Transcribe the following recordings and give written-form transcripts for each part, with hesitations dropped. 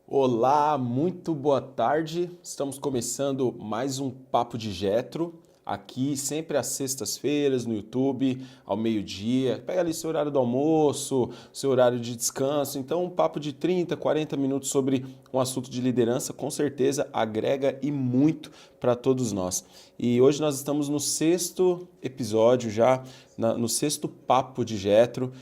Olá, muito boa tarde. Estamos começando mais um Papo de Jetro, aqui sempre às sextas-feiras no YouTube, ao meio-dia. Pega ali seu horário do almoço, seu horário de descanso. Então, um papo de 30, 40 minutos sobre um assunto de liderança, com certeza agrega e muito para todos nós. E hoje nós estamos no sexto episódio já, no sexto Papo de Jetro.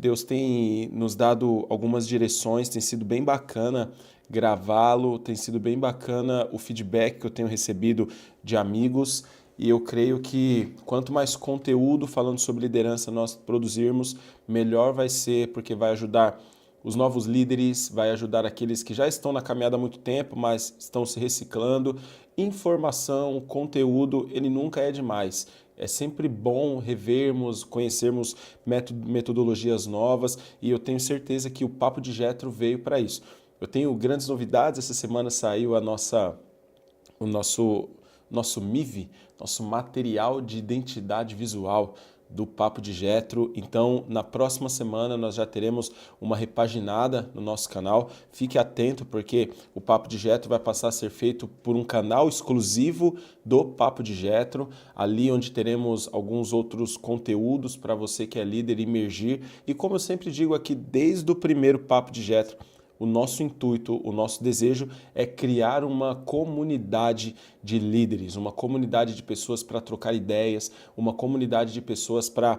Deus tem nos dado algumas direções, tem sido bem bacana gravá-lo, tem sido bem bacana o feedback que eu tenho recebido de amigos e eu creio que quanto mais conteúdo falando sobre liderança nós produzirmos, melhor vai ser, porque vai ajudar os novos líderes, vai ajudar aqueles que já estão na caminhada há muito tempo, mas estão se reciclando. Informação, conteúdo, ele nunca é demais. É sempre bom revermos, conhecermos metodologias novas e eu tenho certeza que o Papo de Jetro veio para isso. Eu tenho grandes novidades, essa semana saiu o nosso MIV, nosso material de identidade visual do Papo de Jetro. Então, na próxima semana nós já teremos uma repaginada no nosso canal. Fique atento porque o Papo de Jetro vai passar a ser feito por um canal exclusivo do Papo de Jetro, ali onde teremos alguns outros conteúdos para você que é líder emergir. E como eu sempre digo aqui desde o primeiro Papo de Jetro, o nosso intuito, o nosso desejo é criar uma comunidade de líderes, uma comunidade de pessoas para trocar ideias, uma comunidade de pessoas para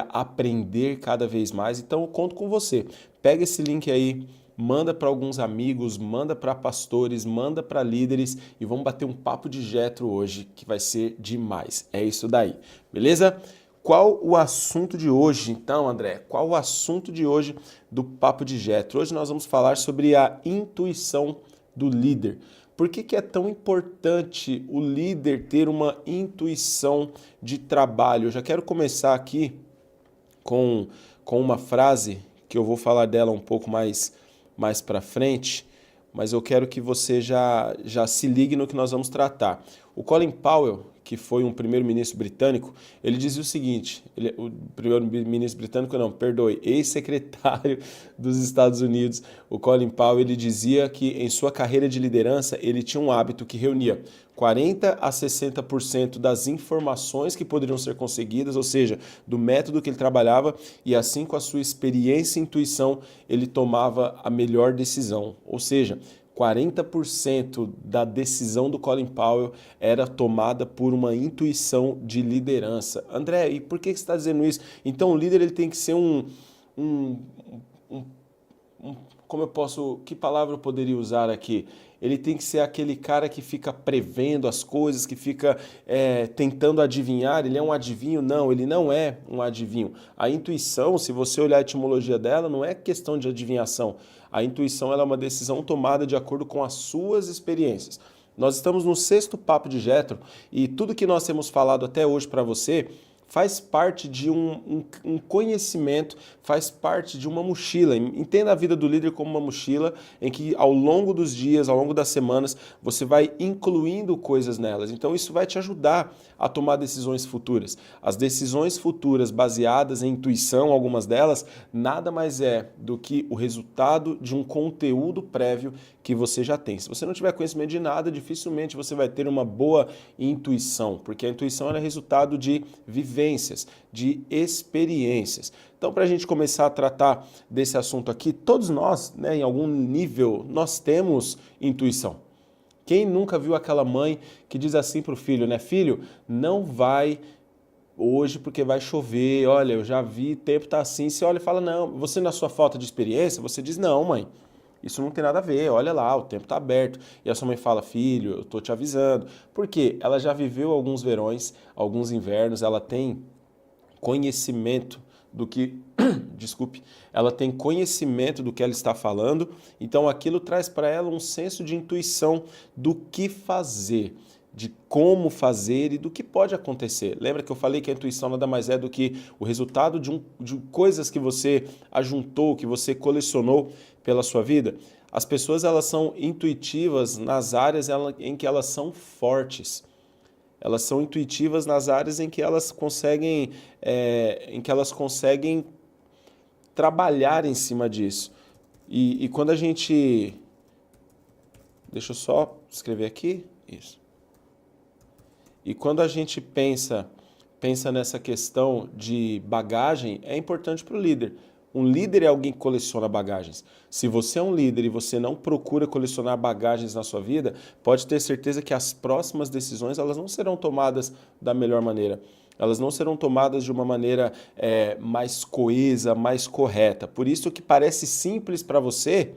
aprender cada vez mais. Então, eu conto com você. Pega esse link aí, manda para alguns amigos, manda para pastores, manda para líderes e vamos bater um papo de Jetro hoje, que vai ser demais. É isso daí, beleza? Qual o assunto de hoje, então, André? Qual o assunto de hoje do Papo de Jetro? Hoje nós vamos falar sobre a intuição do líder. Por que é tão importante o líder ter uma intuição de trabalho? Eu já quero começar aqui com uma frase que eu vou falar dela um pouco mais para frente, mas eu quero que você já se ligue no que nós vamos tratar. O Colin Powell, que foi um primeiro-ministro britânico, ele dizia o seguinte, o primeiro-ministro britânico não, perdoe, ex-secretário dos Estados Unidos, o Colin Powell, ele dizia que em sua carreira de liderança ele tinha um hábito que reunia 40 a 60% das informações que poderiam ser conseguidas, ou seja, do método que ele trabalhava, e assim com a sua experiência e intuição, ele tomava a melhor decisão. Ou seja, 40% da decisão do Colin Powell era tomada por uma intuição de liderança. André, e por que você está dizendo isso? Então o líder ele tem que ser um, um como eu posso, que palavra eu poderia usar aqui? Ele tem que ser aquele cara que fica prevendo as coisas, que fica tentando adivinhar. Ele é um adivinho? Não, ele não é um adivinho. A intuição, se você olhar a etimologia dela, não é questão de adivinhação. A intuição ela é uma decisão tomada de acordo com as suas experiências. Nós estamos no sexto Papo de Jetro e tudo que nós temos falado até hoje para você faz parte de um conhecimento, faz parte de uma mochila. Entenda a vida do líder como uma mochila em que ao longo dos dias, ao longo das semanas, você vai incluindo coisas nelas. Então isso vai te ajudar a tomar decisões futuras. As decisões futuras baseadas em intuição, algumas delas, nada mais é do que o resultado de um conteúdo prévio que você já tem. Se você não tiver conhecimento de nada, dificilmente você vai ter uma boa intuição, porque a intuição é resultado de vivências, de experiências. Então, para a gente começar a tratar desse assunto aqui, todos nós, né, em algum nível, nós temos intuição. Quem nunca viu aquela mãe que diz assim para o filho, né? Filho, não vai hoje porque vai chover, olha, eu já vi, o tempo tá assim. Você olha e fala, não, você na sua falta de experiência, você diz, não, mãe, isso não tem nada a ver, olha lá, o tempo tá aberto. E a sua mãe fala, filho, eu tô te avisando. Por quê? Ela já viveu alguns verões, alguns invernos, ela tem conhecimento do que, desculpe, ela tem conhecimento do que ela está falando, então aquilo traz para ela um senso de intuição do que fazer, de como fazer e do que pode acontecer. Lembra que eu falei que a intuição nada mais é do que o resultado de coisas que você ajuntou, que você colecionou pela sua vida? As pessoas elas são intuitivas nas áreas em que elas são fortes. Elas são intuitivas nas áreas em que elas conseguem trabalhar em cima disso. E quando a gente Deixa eu só escrever aqui. Isso. E quando a gente pensa nessa questão de bagagem, é importante para o líder. Um líder é alguém que coleciona bagagens. Se você é um líder e você não procura colecionar bagagens na sua vida, pode ter certeza que as próximas decisões elas não serão tomadas da melhor maneira. Elas não serão tomadas de uma maneira mais coesa, mais correta. Por isso que parece simples para você,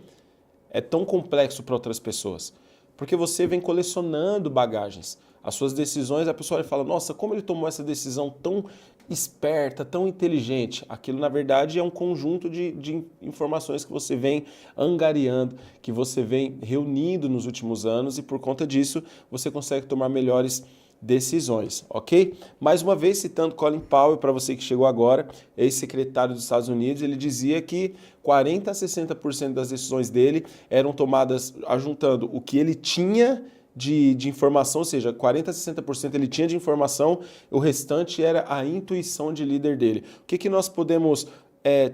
é tão complexo para outras pessoas. Porque você vem colecionando bagagens. As suas decisões, a pessoa fala, nossa, como ele tomou essa decisão tão esperta, tão inteligente. Aquilo, na verdade, é um conjunto de informações que você vem angariando, que você vem reunindo nos últimos anos e, por conta disso, você consegue tomar melhores decisões, ok? Mais uma vez, citando Colin Powell, para você que chegou agora, ex-secretário dos Estados Unidos, ele dizia que 40% a 60% das decisões dele eram tomadas ajuntando o que ele tinha de informação, ou seja, 40% a 60% ele tinha de informação, o restante era a intuição de líder dele. O que nós podemos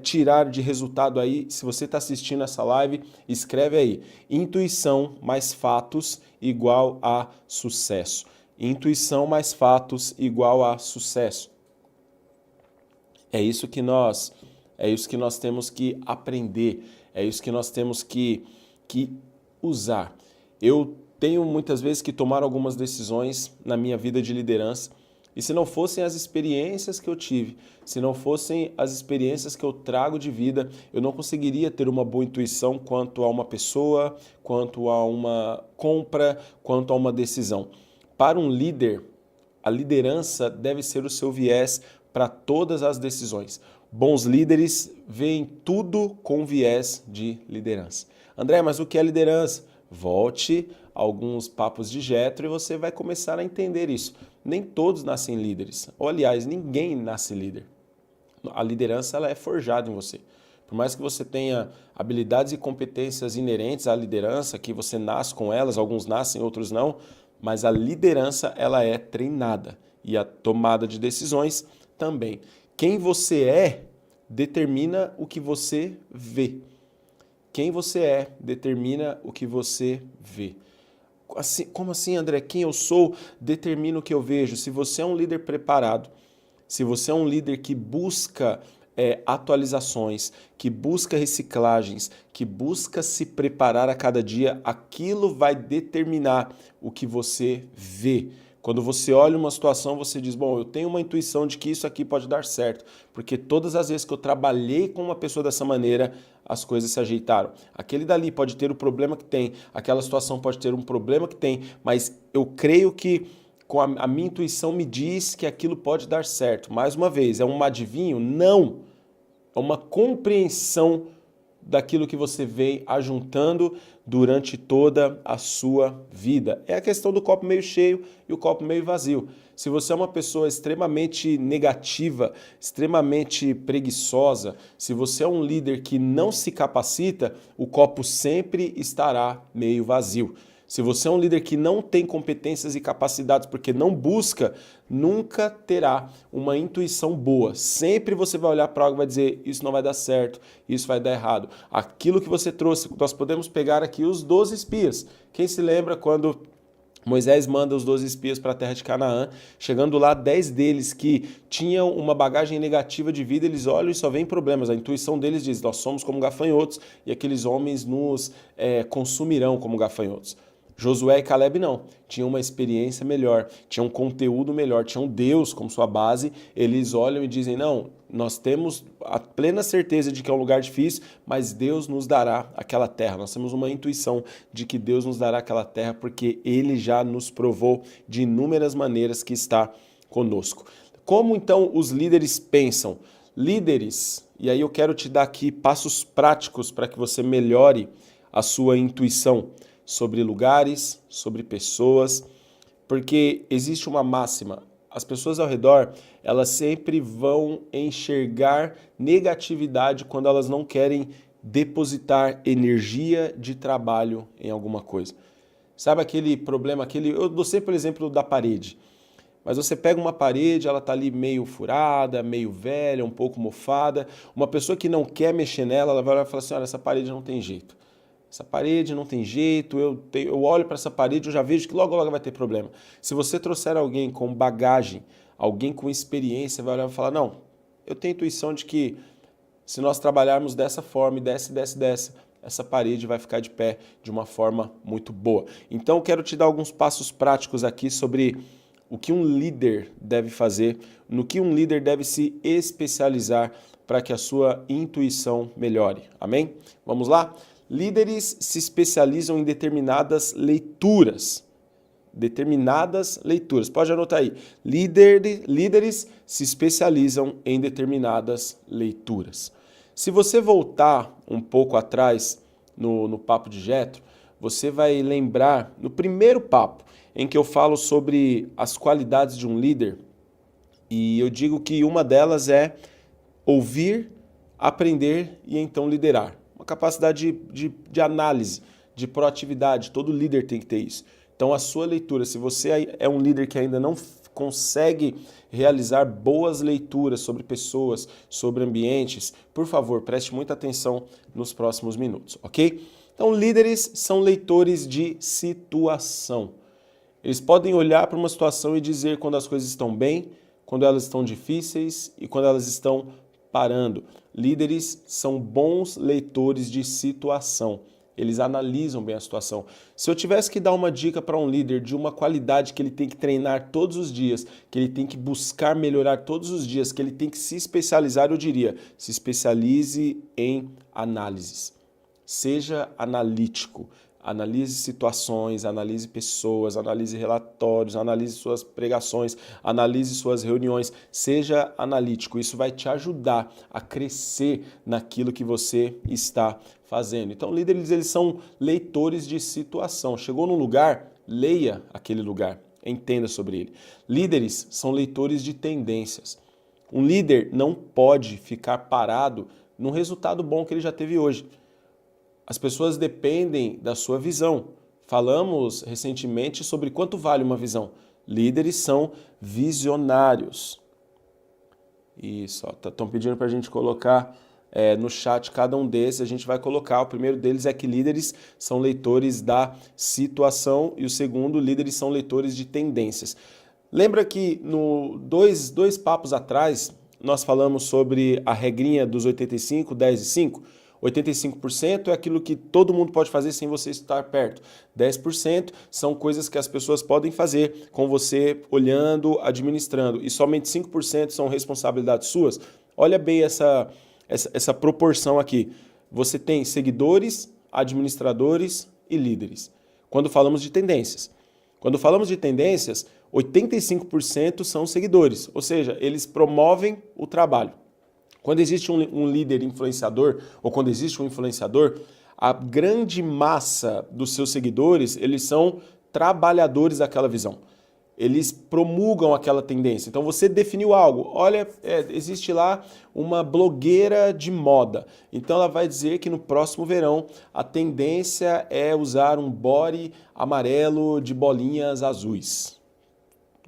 tirar de resultado aí? Se você está assistindo essa live, escreve aí, intuição mais fatos igual a sucesso. Intuição mais fatos igual a sucesso. É isso que nós temos que aprender, é isso que nós temos que usar. Eu tenho muitas vezes que tomar algumas decisões na minha vida de liderança e se não fossem as experiências que eu tive, se não fossem as experiências que eu trago de vida, eu não conseguiria ter uma boa intuição quanto a uma pessoa, quanto a uma compra, quanto a uma decisão. Para um líder, a liderança deve ser o seu viés para todas as decisões. Bons líderes veem tudo com viés de liderança. André, mas o que é liderança? Volte a alguns papos de Jethro e você vai começar a entender isso. Nem todos nascem líderes. Ou, aliás, ninguém nasce líder. A liderança ela é forjada em você. Por mais que você tenha habilidades e competências inerentes à liderança, que você nasce com elas, alguns nascem, outros não, mas a liderança ela é treinada e a tomada de decisões também. Quem você é determina o que você vê. Quem você é determina o que você vê. Assim, como assim, André? Quem eu sou determina o que eu vejo. Se você é um líder preparado, se você é um líder que busca atualizações, que busca reciclagens, que busca se preparar a cada dia, aquilo vai determinar o que você vê. Quando você olha uma situação, você diz, bom, eu tenho uma intuição de que isso aqui pode dar certo, porque todas as vezes que eu trabalhei com uma pessoa dessa maneira, as coisas se ajeitaram. Aquele dali pode ter o problema que tem, aquela situação pode ter um problema que tem, mas eu creio que com a minha intuição me diz que aquilo pode dar certo. Mais uma vez, é um adivinho? Não! É uma compreensão daquilo que você vem ajuntando durante toda a sua vida. É a questão do copo meio cheio e o copo meio vazio. Se você é uma pessoa extremamente negativa, extremamente preguiçosa, se você é um líder que não se capacita, o copo sempre estará meio vazio. Se você é um líder que não tem competências e capacidades porque não busca, nunca terá uma intuição boa. Sempre você vai olhar para algo e vai dizer, isso não vai dar certo, isso vai dar errado. Aquilo que você trouxe, nós podemos pegar aqui os 12 espias. Quem se lembra quando Moisés manda os 12 espias para a terra de Canaã, chegando lá 10 deles que tinham uma bagagem negativa de vida, eles olham e só vêm problemas. A intuição deles diz, nós somos como gafanhotos e aqueles homens nos consumirão como gafanhotos. Josué e Caleb não, tinham uma experiência melhor, tinham um conteúdo melhor, tinham Deus como sua base, eles olham e dizem, não, nós temos a plena certeza de que é um lugar difícil, mas Deus nos dará aquela terra, nós temos uma intuição de que Deus nos dará aquela terra porque Ele já nos provou de inúmeras maneiras que está conosco. Como então os líderes pensam? Líderes, e aí eu quero te dar aqui passos práticos para que você melhore a sua intuição sobre lugares, sobre pessoas, porque existe uma máxima, as pessoas ao redor, elas sempre vão enxergar negatividade quando elas não querem depositar energia de trabalho em alguma coisa. Sabe aquele problema, eu dou sempre o exemplo da parede, mas você pega uma parede, ela está ali meio furada, meio velha, um pouco mofada, uma pessoa que não quer mexer nela, ela vai olhar e falar assim, olha, essa parede não tem jeito. Essa parede não tem jeito, eu olho para essa parede, eu já vejo que logo logo vai ter problema. Se você trouxer alguém com bagagem, alguém com experiência, vai olhar e falar, não, eu tenho intuição de que se nós trabalharmos dessa forma, dessa, essa parede vai ficar de pé de uma forma muito boa. Então, eu quero te dar alguns passos práticos aqui sobre o que um líder deve fazer, no que um líder deve se especializar para que a sua intuição melhore. Amém? Vamos lá? Líderes se especializam em determinadas leituras. Determinadas leituras. Pode anotar aí. Líderes se especializam em determinadas leituras. Se você voltar um pouco atrás no Papo de Jetro, você vai lembrar no primeiro papo em que eu falo sobre as qualidades de um líder, e eu digo que uma delas é ouvir, aprender e então liderar. Uma capacidade de análise, de proatividade, todo líder tem que ter isso. Então a sua leitura, se você é um líder que ainda não consegue realizar boas leituras sobre pessoas, sobre ambientes, por favor, preste muita atenção nos próximos minutos, ok? Então líderes são leitores de situação. Eles podem olhar para uma situação e dizer quando as coisas estão bem, quando elas estão difíceis e quando elas estão parando. Líderes são bons leitores de situação. Eles analisam bem a situação. Se eu tivesse que dar uma dica para um líder de uma qualidade que ele tem que treinar todos os dias, que ele tem que buscar melhorar todos os dias, que ele tem que se especializar, eu diria, se especialize em análises. Seja analítico. Analise situações, analise pessoas, analise relatórios, analise suas pregações, analise suas reuniões. Seja analítico. Isso vai te ajudar a crescer naquilo que você está fazendo. Então, líderes, eles são leitores de situação. Chegou num lugar, leia aquele lugar, entenda sobre ele. Líderes são leitores de tendências. Um líder não pode ficar parado num resultado bom que ele já teve hoje. As pessoas dependem da sua visão. Falamos recentemente sobre quanto vale uma visão. Líderes são visionários. Isso, estão pedindo para a gente colocar no chat cada um desses, a gente vai colocar. O primeiro deles é que líderes são leitores da situação e o segundo, líderes são leitores de tendências. Lembra que dois papos atrás nós falamos sobre a regrinha dos 85, 10 e 5? 85% é aquilo que todo mundo pode fazer sem você estar perto. 10% são coisas que as pessoas podem fazer com você olhando, administrando. E somente 5% são responsabilidades suas. Olha bem essa proporção aqui. Você tem seguidores, administradores e líderes. Quando falamos de tendências. Quando falamos de tendências, 85% são seguidores. Ou seja, eles promovem o trabalho. Quando existe um líder influenciador, ou quando existe um influenciador, a grande massa dos seus seguidores, eles são trabalhadores daquela visão. Eles promulgam aquela tendência. Então você definiu algo. Olha, existe lá uma blogueira de moda. Então ela vai dizer que no próximo verão a tendência é usar um body amarelo de bolinhas azuis.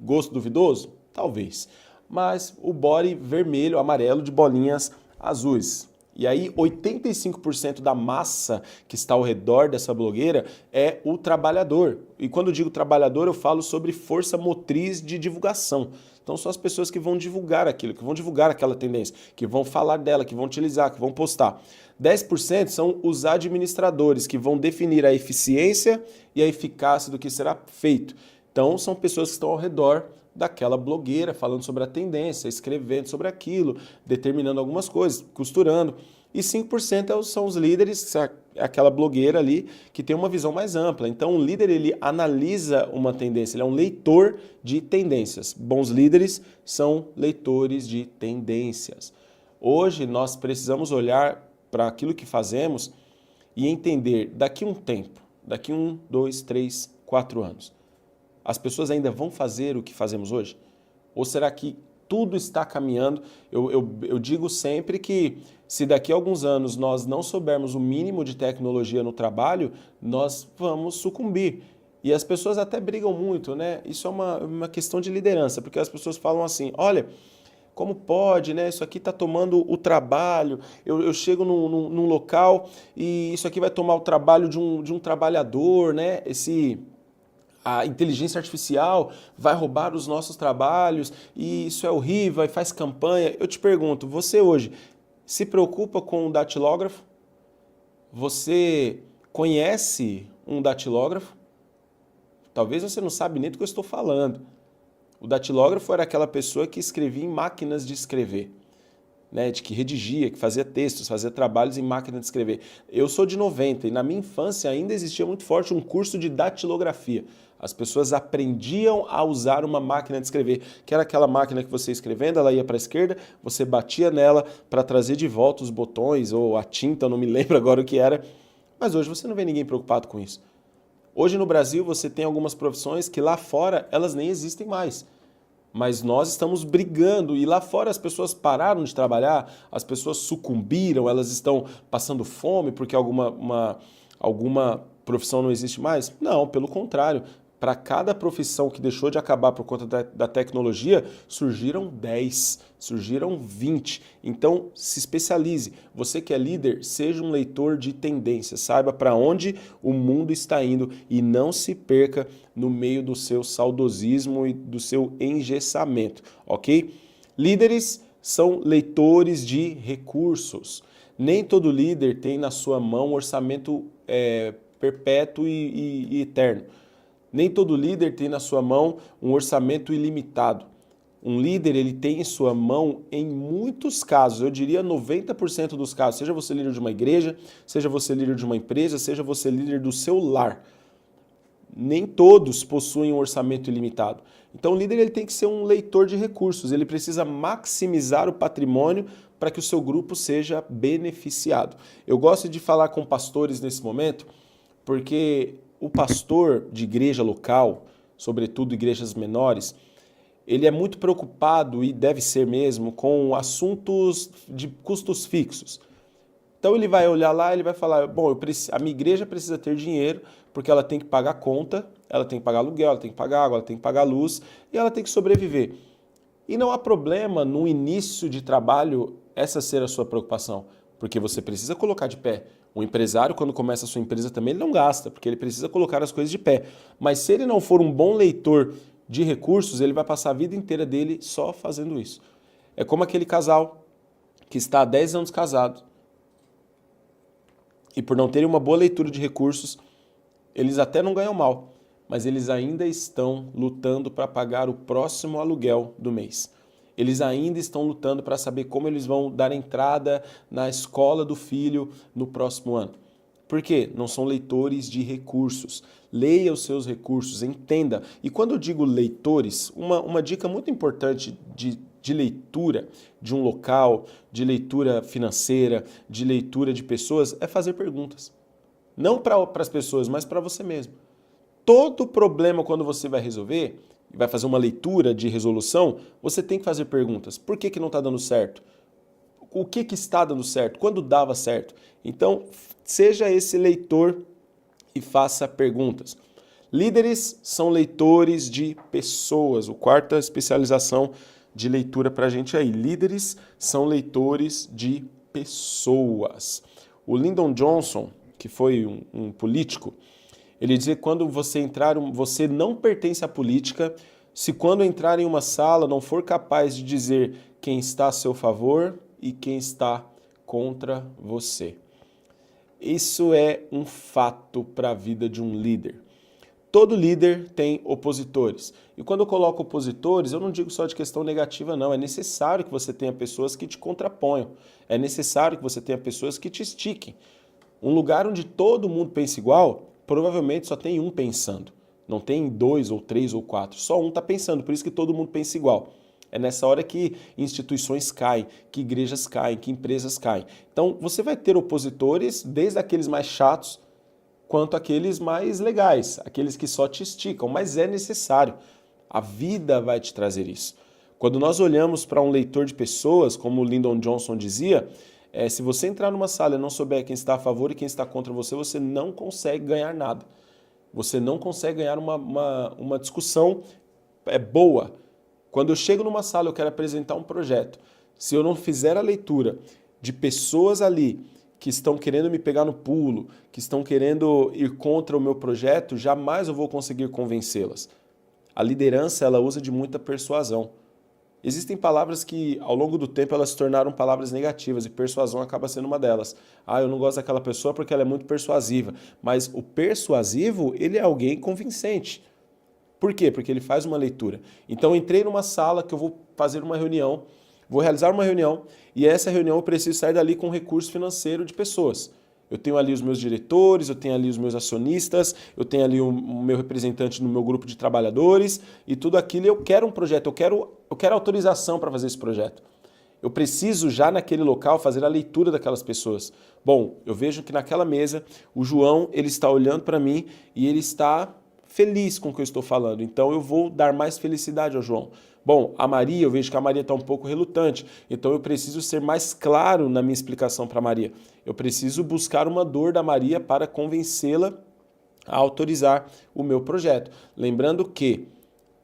Gosto duvidoso? Talvez. Mas o body vermelho, amarelo de bolinhas azuis. E aí 85% da massa que está ao redor dessa blogueira é o trabalhador. E quando digo trabalhador, eu falo sobre força motriz de divulgação. Então são as pessoas que vão divulgar aquilo, que vão divulgar aquela tendência, que vão falar dela, que vão utilizar, que vão postar. 10% são os administradores, que vão definir a eficiência e a eficácia do que será feito. Então são pessoas que estão ao redor daquela blogueira, falando sobre a tendência, escrevendo sobre aquilo, determinando algumas coisas, costurando. E 5% são os líderes, aquela blogueira ali, que tem uma visão mais ampla. Então, um líder, ele analisa uma tendência, ele é um leitor de tendências. Bons líderes são leitores de tendências. Hoje, nós precisamos olhar para aquilo que fazemos e entender, daqui a um tempo, daqui 1, 2, 3, 4 anos, as pessoas ainda vão fazer o que fazemos hoje? Ou será que tudo está caminhando? Eu digo sempre que se daqui a alguns anos nós não soubermos o mínimo de tecnologia no trabalho, nós vamos sucumbir. E as pessoas até brigam muito, né? Isso é uma questão de liderança, porque as pessoas falam assim, olha, Como pode, né? Isso aqui está tomando o trabalho. Eu chego num local e isso aqui vai tomar o trabalho de um trabalhador, né? A inteligência artificial vai roubar os nossos trabalhos e isso é horrível, e faz campanha. Eu te pergunto, você hoje se preocupa com o datilógrafo? Você conhece um datilógrafo? Talvez você não sabe nem do que eu estou falando. O datilógrafo era aquela pessoa que escrevia em máquinas de escrever, né, de que redigia, que fazia textos, fazia trabalhos em máquina de escrever. Eu sou de 90 e na minha infância ainda existia muito forte um curso de datilografia. As pessoas aprendiam a usar uma máquina de escrever, que era aquela máquina que você escrevendo, ela ia para a esquerda, você batia nela para trazer de volta os botões ou a tinta, eu não me lembro agora o que era, mas hoje você não vê ninguém preocupado com isso. Hoje no Brasil você tem algumas profissões que lá fora elas nem existem mais. Mas nós estamos brigando e lá fora as pessoas pararam de trabalhar, as pessoas sucumbiram, elas estão passando fome porque alguma profissão não existe mais? Não, pelo contrário. Para cada profissão que deixou de acabar por conta da tecnologia, surgiram 10, surgiram 20. Então, se especialize. Você que é líder, seja um leitor de tendências. Saiba para onde o mundo está indo e não se perca no meio do seu saudosismo e do seu engessamento, ok? Líderes são leitores de recursos. Nem todo líder tem na sua mão um orçamento perpétuo e eterno. Nem todo líder tem na sua mão um orçamento ilimitado. Um líder ele tem em sua mão, em muitos casos, eu diria 90% dos casos, seja você líder de uma igreja, seja você líder de uma empresa, seja você líder do seu lar. Nem todos possuem um orçamento ilimitado. Então o líder ele tem que ser um leitor de recursos, ele precisa maximizar o patrimônio para que o seu grupo seja beneficiado. Eu gosto de falar com pastores nesse momento, porque o pastor de igreja local, sobretudo igrejas menores, ele é muito preocupado, e deve ser mesmo, com assuntos de custos fixos. Então ele vai olhar lá, ele vai falar, bom, a minha igreja precisa ter dinheiro, porque ela tem que pagar conta, ela tem que pagar aluguel, ela tem que pagar água, ela tem que pagar luz, e ela tem que sobreviver. E não há problema no início de trabalho essa ser a sua preocupação, porque você precisa colocar de pé. O empresário, quando começa a sua empresa também, ele não gasta, porque ele precisa colocar as coisas de pé. Mas se ele não for um bom leitor de recursos, ele vai passar a vida inteira dele só fazendo isso. É como aquele casal que está há 10 anos casado e por não terem uma boa leitura de recursos, eles até não ganham mal, mas eles ainda estão lutando para pagar o próximo aluguel do mês. Eles ainda estão lutando para saber como eles vão dar entrada na escola do filho no próximo ano. Por quê? Não são leitores de recursos. Leia os seus recursos, entenda. E quando eu digo leitores, uma dica muito importante de leitura de um local, de leitura financeira, de leitura de pessoas, é fazer perguntas. Não para as pessoas, mas para você mesmo. Todo problema, quando você vai resolver, vai fazer uma leitura de resolução, você tem que fazer perguntas. Por que não está dando certo? O que está dando certo? Quando dava certo? Então, seja esse leitor e faça perguntas. Líderes são leitores de pessoas. A quarta especialização de leitura para a gente aí. Líderes são leitores de pessoas. O Lyndon Johnson, que foi um político, ele dizia que quando você entrar, você não pertence à política se quando entrar em uma sala não for capaz de dizer quem está a seu favor e quem está contra você. Isso é um fato para a vida de um líder. Todo líder tem opositores. E quando eu coloco opositores, eu não digo só de questão negativa, não. É necessário que você tenha pessoas que te contraponham. É necessário que você tenha pessoas que te estiquem. Um lugar onde todo mundo pensa igual, provavelmente só tem um pensando. Não tem 2 ou 3 ou 4. Só um está pensando, por isso que todo mundo pensa igual. É nessa hora que instituições caem, que igrejas caem, que empresas caem. Então, você vai ter opositores, desde aqueles mais chatos, quanto aqueles mais legais, aqueles que só te esticam, mas é necessário. A vida vai te trazer isso. Quando nós olhamos para um leitor de pessoas, como o Lyndon Johnson dizia, se você entrar numa sala e não souber quem está a favor e quem está contra você, você não consegue ganhar nada. Você não consegue ganhar uma discussão boa. Quando eu chego numa sala, eu quero apresentar um projeto. Se eu não fizer a leitura de pessoas ali que estão querendo me pegar no pulo, que estão querendo ir contra o meu projeto, jamais eu vou conseguir convencê-las. A liderança, ela usa de muita persuasão. Existem palavras que, ao longo do tempo, elas se tornaram palavras negativas e persuasão acaba sendo uma delas. Ah, eu não gosto daquela pessoa porque ela é muito persuasiva. Mas o persuasivo, ele é alguém convincente. Por quê? Porque ele faz uma leitura. Então, eu entrei numa sala que eu vou fazer uma reunião, vou realizar uma reunião, e essa reunião eu preciso sair dali com recurso financeiro de pessoas. Eu tenho ali os meus diretores, eu tenho ali os meus acionistas, eu tenho ali o meu representante no meu grupo de trabalhadores e tudo aquilo. Eu quero um projeto, eu quero autorização para fazer esse projeto. Eu preciso já naquele local fazer a leitura daquelas pessoas. Bom, eu vejo que naquela mesa o João ele está olhando para mim e ele está feliz com o que eu estou falando. Então eu vou dar mais felicidade ao João. Bom, a Maria, eu vejo que a Maria está um pouco relutante, então eu preciso ser mais claro na minha explicação para a Maria. Eu preciso buscar uma dor da Maria para convencê-la a autorizar o meu projeto. Lembrando que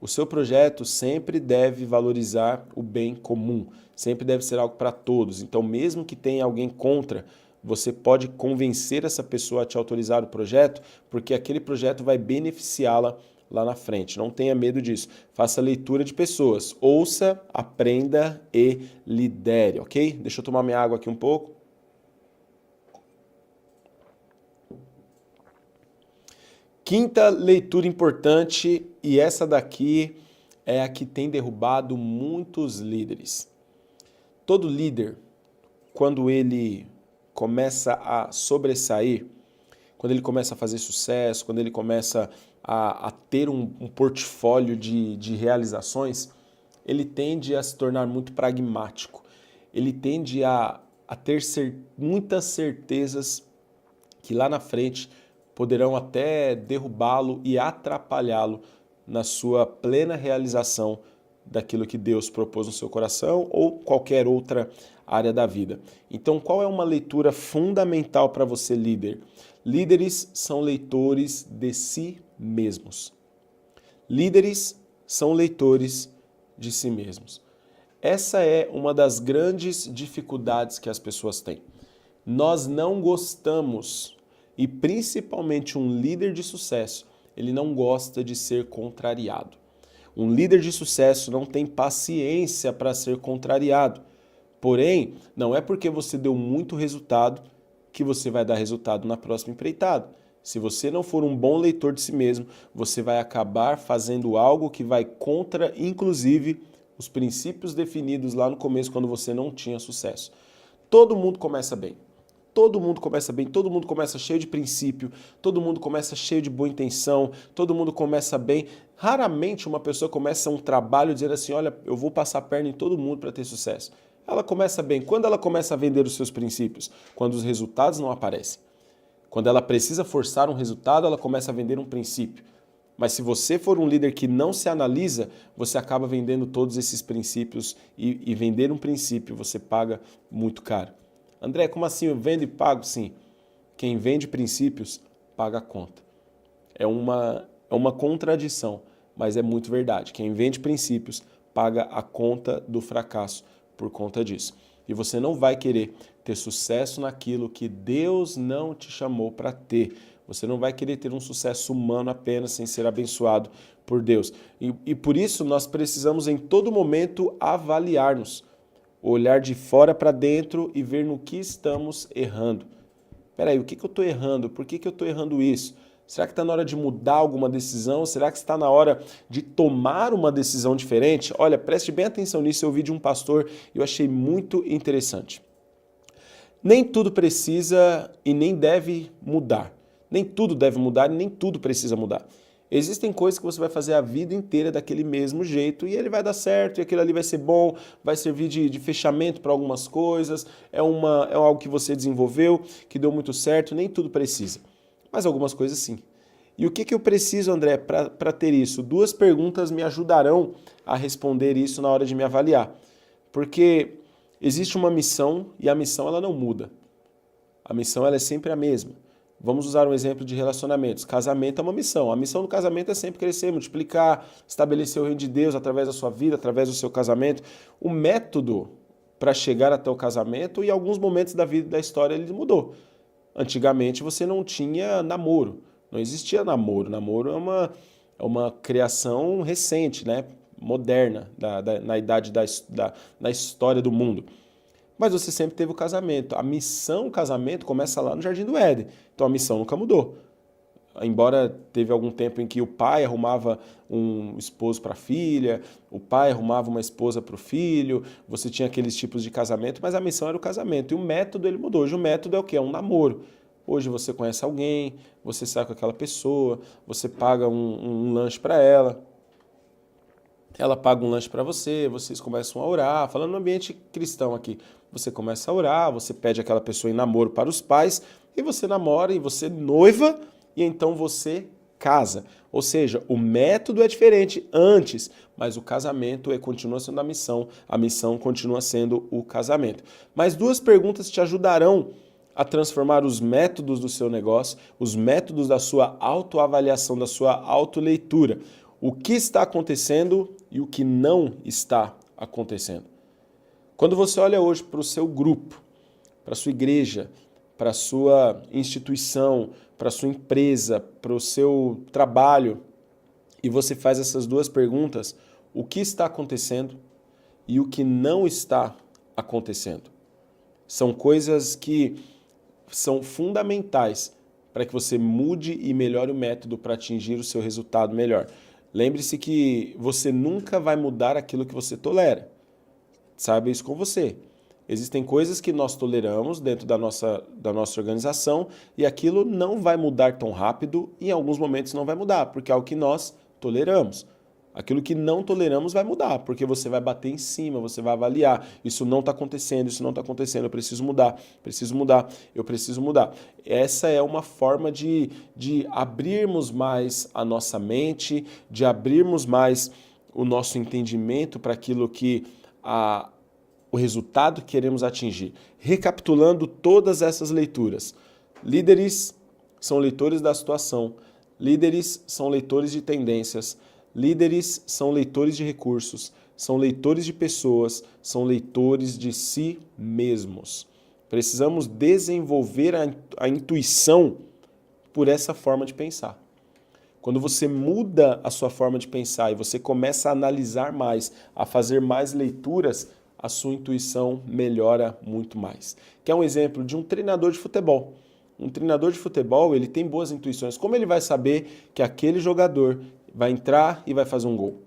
o seu projeto sempre deve valorizar o bem comum, sempre deve ser algo para todos. Então, mesmo que tenha alguém contra, você pode convencer essa pessoa a te autorizar o projeto, porque aquele projeto vai beneficiá-la lá na frente. Não tenha medo disso. Faça leitura de pessoas. Ouça, aprenda e lidere, ok? Deixa eu tomar minha água aqui um pouco. Quinta leitura importante, e essa daqui é a que tem derrubado muitos líderes. Todo líder, quando ele começa a sobressair, quando ele começa a fazer sucesso, quando ele começa a ter um portfólio de realizações, ele tende a se tornar muito pragmático. Ele tende a ter muitas certezas que lá na frente poderão até derrubá-lo e atrapalhá-lo na sua plena realização daquilo que Deus propôs no seu coração ou qualquer outra área da vida. Então, qual é uma leitura fundamental para você, líder? Líderes são leitores de si mesmos. Líderes são leitores de si mesmos. Essa é uma das grandes dificuldades que as pessoas têm. Nós não gostamos, e principalmente um líder de sucesso, ele não gosta de ser contrariado. Um líder de sucesso não tem paciência para ser contrariado. Porém, não é porque você deu muito resultado que você vai dar resultado na próxima empreitada. Se você não for um bom leitor de si mesmo, você vai acabar fazendo algo que vai contra, inclusive, os princípios definidos lá no começo, quando você não tinha sucesso. Todo mundo começa bem. Todo mundo começa bem, todo mundo começa cheio de princípio, todo mundo começa cheio de boa intenção, todo mundo começa bem. Raramente uma pessoa começa um trabalho dizendo assim, olha, eu vou passar a perna em todo mundo para ter sucesso. Ela começa bem. Quando ela começa a vender os seus princípios? Quando os resultados não aparecem. Quando ela precisa forçar um resultado, ela começa a vender um princípio. Mas se você for um líder que não se analisa, você acaba vendendo todos esses princípios e vender um princípio você paga muito caro. André, como assim eu vendo e pago? Sim, quem vende princípios paga a conta. É uma contradição, mas é muito verdade. Quem vende princípios paga a conta do fracasso por conta disso. E você não vai querer ter sucesso naquilo que Deus não te chamou para ter. Você não vai querer ter um sucesso humano apenas sem ser abençoado por Deus. E por isso nós precisamos em todo momento avaliar-nos. Olhar de fora para dentro e ver no que estamos errando. Peraí, o que eu estou errando? Por que eu estou errando isso? Será que está na hora de mudar alguma decisão? Será que está na hora de tomar uma decisão diferente? Olha, preste bem atenção nisso, eu ouvi de um pastor e eu achei muito interessante. Nem tudo precisa e nem deve mudar. Nem tudo deve mudar e nem tudo precisa mudar. Existem coisas que você vai fazer a vida inteira daquele mesmo jeito e ele vai dar certo e aquilo ali vai ser bom, vai servir de fechamento para algumas coisas, é algo que você desenvolveu, que deu muito certo, nem tudo precisa. Mas algumas coisas sim. E o que eu preciso, André, para ter isso? 2 perguntas me ajudarão a responder isso na hora de me avaliar. Porque existe uma missão e a missão ela não muda. A missão ela é sempre a mesma. Vamos usar um exemplo de relacionamentos. Casamento é uma missão. A missão do casamento é sempre crescer, multiplicar, estabelecer o reino de Deus através da sua vida, através do seu casamento. O método para chegar até o casamento, em alguns momentos da vida e da história, ele mudou. Antigamente você não tinha namoro, não existia namoro. Namoro é uma criação recente, né? Moderna, na idade da história do mundo. Mas você sempre teve o casamento. A missão casamento começa lá no Jardim do Éden. Então a missão nunca mudou. Embora teve algum tempo em que o pai arrumava um esposo para a filha, o pai arrumava uma esposa para o filho, você tinha aqueles tipos de casamento, mas a missão era o casamento. E o método ele mudou. Hoje o método é o quê? É um namoro. Hoje você conhece alguém, você sai com aquela pessoa, você paga um lanche para ela paga um lanche para você, vocês começam a orar, falando no ambiente cristão aqui. Você começa a orar, você pede aquela pessoa em namoro para os pais, e você namora, e você noiva, e então você casa. Ou seja, o método é diferente antes, mas o casamento continua sendo a missão continua sendo o casamento. Mas duas perguntas te ajudarão a transformar os métodos do seu negócio, os métodos da sua autoavaliação, da sua autoleitura. O que está acontecendo e o que não está acontecendo. Quando você olha hoje para o seu grupo, para a sua igreja, para a sua instituição, para a sua empresa, para o seu trabalho, e você faz essas duas perguntas, o que está acontecendo e o que não está acontecendo? São coisas que são fundamentais para que você mude e melhore o método para atingir o seu resultado melhor. Lembre-se que você nunca vai mudar aquilo que você tolera. Saiba isso com você. Existem coisas que nós toleramos dentro da nossa organização e aquilo não vai mudar tão rápido e em alguns momentos não vai mudar, porque é o que nós toleramos. Aquilo que não toleramos vai mudar, porque você vai bater em cima, você vai avaliar. Isso não está acontecendo, isso não está acontecendo, eu preciso mudar, eu preciso mudar. Essa é uma forma de abrirmos mais a nossa mente, de abrirmos mais o nosso entendimento para aquilo que o resultado que queremos atingir. Recapitulando todas essas leituras. Líderes são leitores da situação, líderes são leitores de tendências, líderes são leitores de recursos, são leitores de pessoas, são leitores de si mesmos. Precisamos desenvolver a intuição por essa forma de pensar. Quando você muda a sua forma de pensar e você começa a analisar mais, a fazer mais leituras, a sua intuição melhora muito mais. Que é um exemplo de um treinador de futebol. Um treinador de futebol, ele tem boas intuições. Como ele vai saber que aquele jogador vai entrar e vai fazer um gol?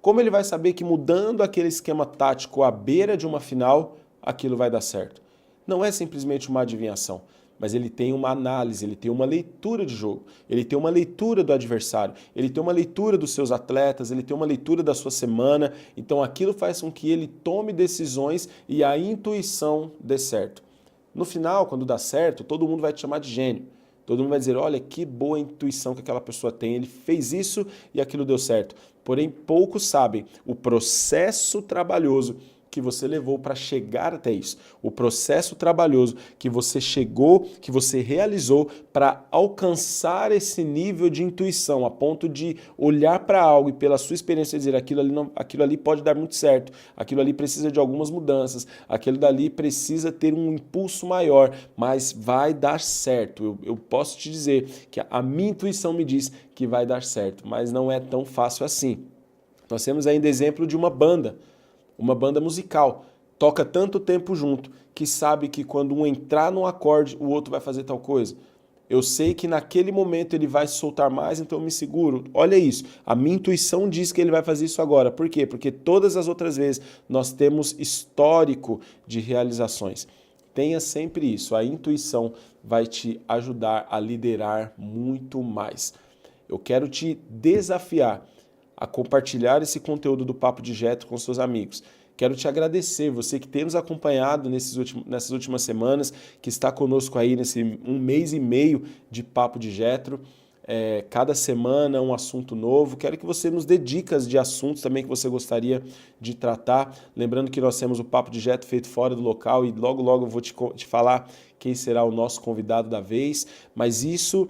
Como ele vai saber que mudando aquele esquema tático à beira de uma final, aquilo vai dar certo? Não é simplesmente uma adivinhação, mas ele tem uma análise, ele tem uma leitura de jogo, ele tem uma leitura do adversário, ele tem uma leitura dos seus atletas, ele tem uma leitura da sua semana, então aquilo faz com que ele tome decisões e a intuição dê certo. No final, quando dá certo, todo mundo vai te chamar de gênio. Todo mundo vai dizer, olha que boa intuição que aquela pessoa tem, ele fez isso e aquilo deu certo. Porém, poucos sabem o processo trabalhoso que você levou para chegar até isso. O processo trabalhoso que você chegou, que você realizou para alcançar esse nível de intuição, a ponto de olhar para algo e pela sua experiência dizer aquilo ali pode dar muito certo, aquilo ali precisa de algumas mudanças, aquilo dali precisa ter um impulso maior, mas vai dar certo. Eu posso te dizer que a minha intuição me diz que vai dar certo, mas não é tão fácil assim. Nós temos ainda exemplo de uma banda musical, toca tanto tempo junto que sabe que quando um entrar num acorde, o outro vai fazer tal coisa. Eu sei que naquele momento ele vai soltar mais, então eu me seguro. Olha isso, a minha intuição diz que ele vai fazer isso agora. Por quê? Porque todas as outras vezes nós temos histórico de realizações. Tenha sempre isso, a intuição vai te ajudar a liderar muito mais. Eu quero te desafiar a compartilhar esse conteúdo do Papo de Jetro com seus amigos. Quero te agradecer, você que tem nos acompanhado nessas últimas semanas, que está conosco aí nesse 1 mês e meio de Papo de Jetro. cada semana um assunto novo. Quero que você nos dê dicas de assuntos também que você gostaria de tratar. Lembrando que nós temos o Papo de Jeto feito fora do local e logo logo eu vou te falar quem será o nosso convidado da vez, mas isso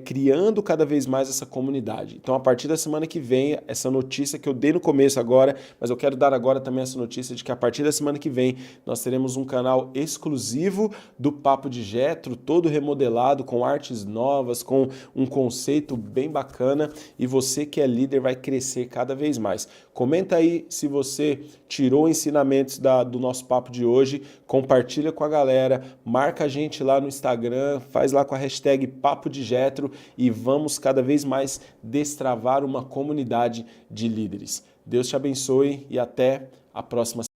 criando cada vez mais essa comunidade. Então, a partir da semana que vem, essa notícia que eu dei no começo agora, mas eu quero dar agora também essa notícia de que a partir da semana que vem nós teremos um canal exclusivo do Papo de Jetro, todo remodelado, com artes novas, com um conceito bem bacana, e você que é líder vai crescer cada vez mais. Comenta aí se você tirou ensinamentos do nosso papo de hoje, compartilha com a galera, marca a gente lá no Instagram, faz lá com a hashtag Papo de Jetro e vamos cada vez mais destravar uma comunidade de líderes. Deus te abençoe e até a próxima semana.